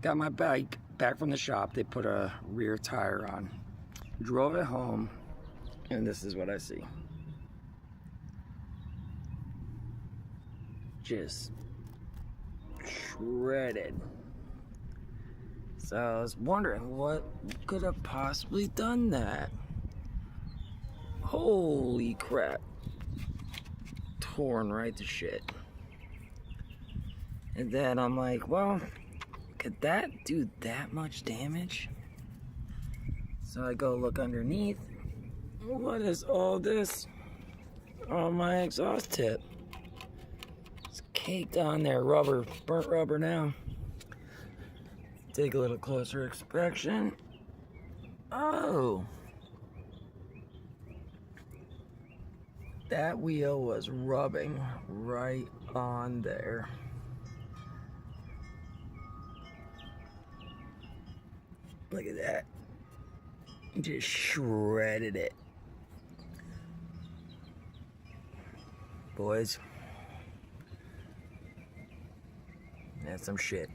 Got my bike back from the shop. They put a rear tire on. Drove it home, and this is what I see. Just shredded. So I was wondering what could have possibly done that. Holy crap. Torn right to shit. And then I'm like, well, could that do that much damage? So I go look underneath. What is all this on my exhaust tip? It's caked on there, rubber, burnt rubber now. Take a little closer inspection. Oh, that wheel was rubbing right on there. Look at that. Just shredded it. Boys, that's some shit.